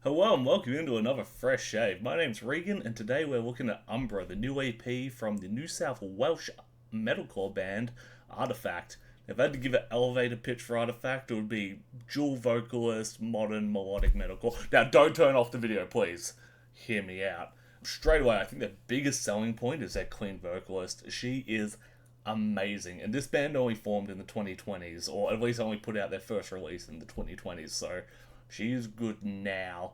Hello and welcome into another Fresh Shave. My name's Regan and today we're looking at Umbra, the new EP from the New South Welsh metalcore band Artifact. If I had to give an elevator pitch for Artifact, it would be dual vocalist, modern melodic metalcore. Now don't turn off the video, please. Hear me out. Straight away, I think the biggest selling point is their clean vocalist. She is amazing. And this band only formed in the 2020s, or at least only put out their first release in the 2020s, so she's good now,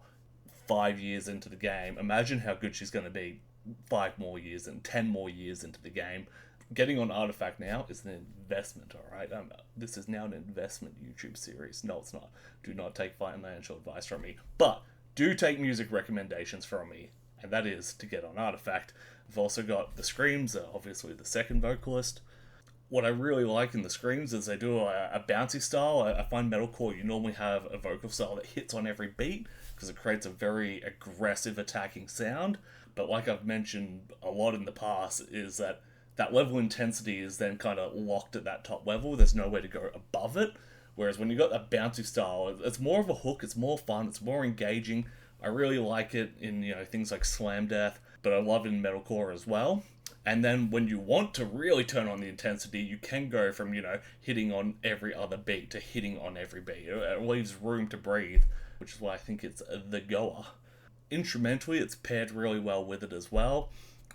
5 years into the game. Imagine how good she's going to be 5 more years and 10 more years into the game. Getting on Artifact now is an investment, alright? This is now an investment YouTube series. No, it's not. Do not take financial advice from me. But do take music recommendations from me, and that is to get on Artifact. I've also got the Screams, obviously the second vocalist. What I really like in the Screams is they do a bouncy style. I find metalcore, you normally have a vocal style that hits on every beat because it creates a very aggressive attacking sound. But like I've mentioned a lot in the past, is that level of intensity is then kind of locked at that top level. There's no way to go above it. Whereas when you got that bouncy style, it's more of a hook, it's more fun, it's more engaging. I really like it in things like Slam Death, but I love it in metalcore as well. And then when you want to really turn on the intensity, you can go from, hitting on every other beat to hitting on every beat. It leaves room to breathe, which is why I think it's the goer. Instrumentally, it's paired really well with it as well.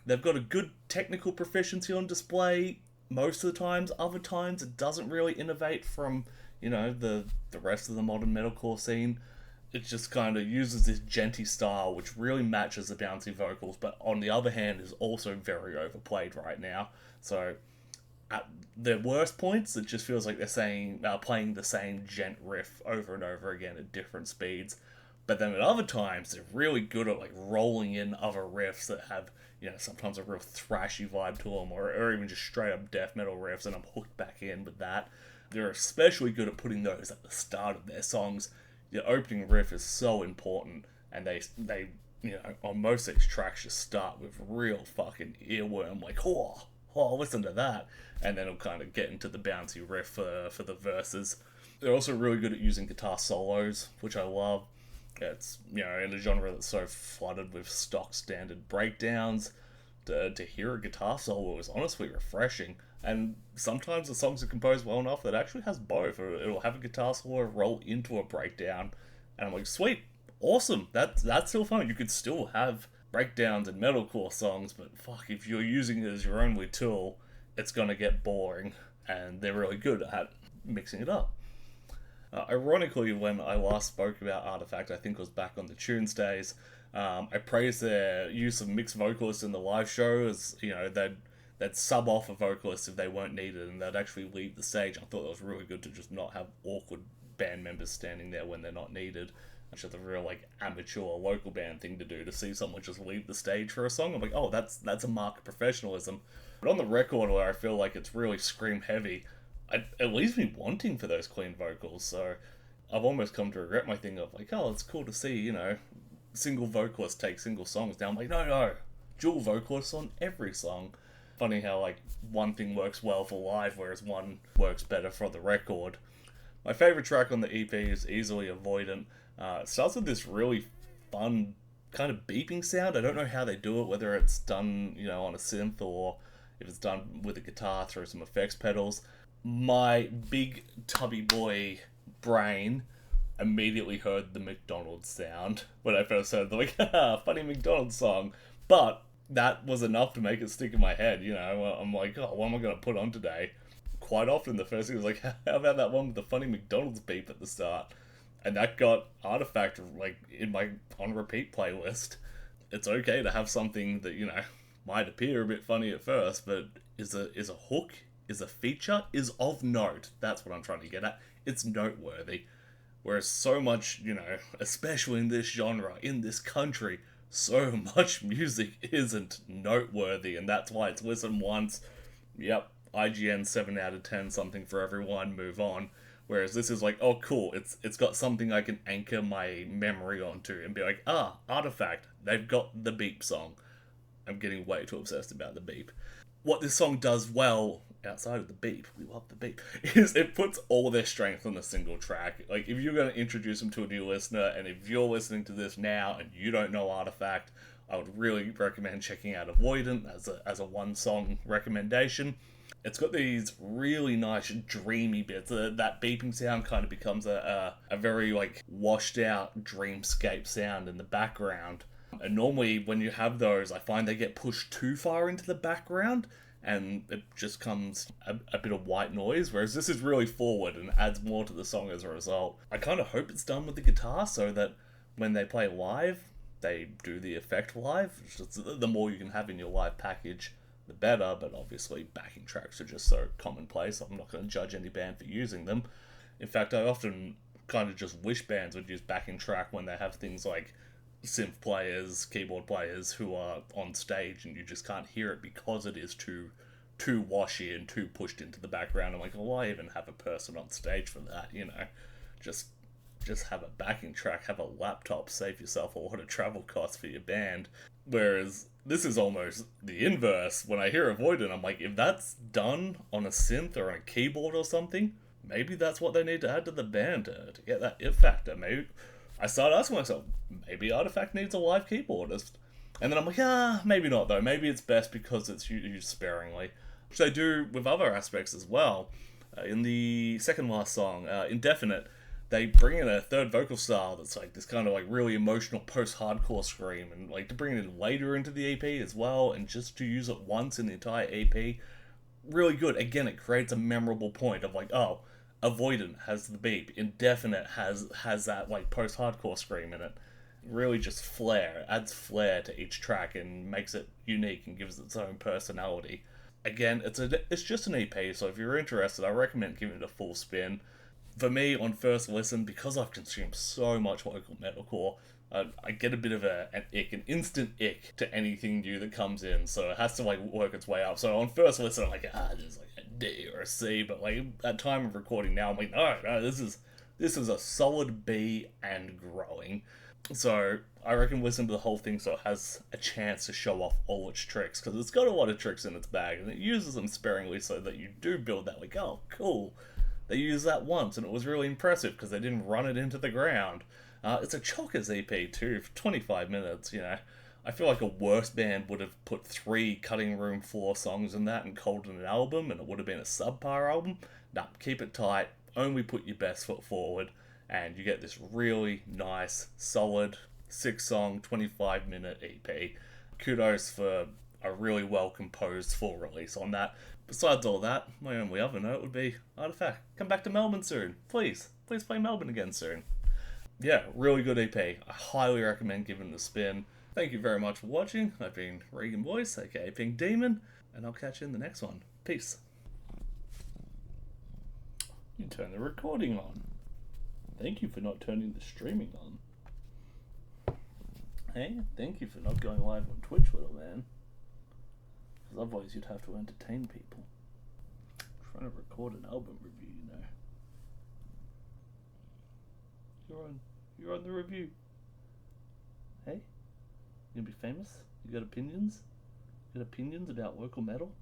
They've got a good technical proficiency on display most of the times. Other times, it doesn't really innovate from, the rest of the modern metalcore scene. It just kind of uses this genty style which really matches the bouncy vocals, but on the other hand is also very overplayed right now. So at their worst points, it just feels like they're playing the same gent riff over and over again at different speeds. But then at other times, they're really good at rolling in other riffs that have sometimes a real thrashy vibe to them, or even just straight up death metal riffs, and I'm hooked back in with that. They're especially good at putting those at the start of their songs. The opening riff is so important, and they on most of these tracks just start with real fucking earworm, listen to that, and then it'll kind of get into the bouncy riff for the verses. They're also really good at using guitar solos, which I love. It's in a genre that's so flooded with stock standard breakdowns. To hear a guitar solo is honestly refreshing, and sometimes the songs are composed well enough that it actually has both. It'll have a guitar solo roll into a breakdown, and I'm like, sweet, awesome, that's still fun. You could still have breakdowns in metalcore songs, but fuck, if you're using it as your only tool, it's gonna get boring, and they're really good at mixing it up. Ironically, when I last spoke about Artifact, I think it was back on the Tunes days, I praised their use of mixed vocalists in the live show, as they'd sub off a vocalist if they weren't needed, and they'd actually leave the stage. I thought it was really good to just not have awkward band members standing there when they're not needed. It's just a real amateur local band thing to do, to see someone just leave the stage for a song. I'm like, oh, that's a mark of professionalism. But on the record, where I feel like it's really scream heavy, it leaves me wanting for those clean vocals. So I've almost come to regret my thing of oh, it's cool to see single vocalists take single songs down. I'm like, no, dual vocalists on every song. Funny how one thing works well for live, whereas one works better for the record. My favourite track on the EP is easily Avoidant. It starts with this really fun kind of beeping sound. I don't know how they do it, whether it's done on a synth or if it's done with a guitar through some effects pedals. My big tubby boy brain immediately heard the McDonald's sound when I first heard the funny McDonald's song, but that was enough to make it stick in my head. I'm like, oh, what am I going to put on today? Quite often the first thing was how about that one with the funny McDonald's beep at the start? And that got Artifact in my on repeat playlist. It's okay to have something that might appear a bit funny at first, but is a hook, is a feature, is of note. That's what I'm trying to get at. It's noteworthy. Whereas so much, especially in this genre, in this country, so much music isn't noteworthy, and that's why it's listened once. Yep, IGN 7 out of 10, something for everyone, move on. Whereas this is oh cool, it's got something I can anchor my memory onto and be Artifact, they've got the beep song. I'm getting way too obsessed about the beep. What this song does well, outside of the beep, we love the beep, is it puts all their strength on a single track. Like, if you're going to introduce them to a new listener, and if you're listening to this now and you don't know Artifact, I would really recommend checking out Avoidant as a one-song recommendation. It's got these really nice dreamy bits. That beeping sound kind of becomes a very like washed out dreamscape sound in the background. And normally when you have those, I find they get pushed too far into the background and it just comes a bit of white noise, whereas this is really forward and adds more to the song as a result. I kind of hope it's done with the guitar so that when they play live, they do the effect live. Just the more you can have in your live package, the better, but obviously backing tracks are just so commonplace. I'm not going to judge any band for using them. In fact, I often kind of just wish bands would use backing track when they have things like synth players, keyboard players who are on stage and you just can't hear it because it is too washy and too pushed into the background. I'm like, well, why even have a person on stage for that, you know? Just have a backing track, have a laptop, save yourself a lot of travel costs for your band. Whereas this is almost the inverse. When I hear Avoidant, I'm like, if that's done on a synth or on a keyboard or something, maybe that's what they need to add to the band to get that it factor. Maybe I started asking myself, maybe Artifact needs a live keyboardist. And then I'm like, maybe not though. Maybe it's best because it's used sparingly. Which they do with other aspects as well. In the second last song, Indefinite, they bring in a third vocal style that's like this kind of like really emotional post-hardcore scream, and like to bring it in later into the EP as well, and just to use it once in the entire EP, really good. Again, it creates a memorable point of like, oh, Avoidant has the beep, Indefinite has that like post-hardcore scream in it. Really just adds flair to each track and makes it unique and gives it its own personality. Again, it's just an EP, so if you're interested, I recommend giving it a full spin. For me, on first listen, because I've consumed so much local metalcore, I get a bit of an instant ick to anything new that comes in, so it has to like work its way up. So on first listen, I'm like, there's like a D or a C, but like at time of recording now, I'm like, no, this is a solid B and growing. So I reckon listen to the whole thing so it has a chance to show off all its tricks, because it's got a lot of tricks in its bag, and it uses them sparingly so that you do build that like, oh, cool. They used that once, and it was really impressive because they didn't run it into the ground. It's a chockers EP too, for 25 minutes, you know. I feel like a worse band would have put 3 cutting room floor songs in that and called it an album, and it would have been a subpar album. Nah, keep it tight, only put your best foot forward, and you get this really nice, solid, 6-song, 25-minute EP. Kudos for a really well-composed full release on that. Besides all that, my only other note would be, Artifact, come back to Melbourne soon. Please play Melbourne again soon. Yeah, really good EP. I highly recommend giving it a spin. Thank you very much for watching. I've been Regan Boyce, aka Pink Demon, and I'll catch you in the next one. Peace. You turn the recording on. Thank you for not turning the streaming on. Hey, thank you for not going live on Twitch, little man. Because otherwise you'd have to entertain people. I'm trying to record an album review, you know. You're on the review. Hey? You gonna be famous? You got opinions? You got opinions about local metal?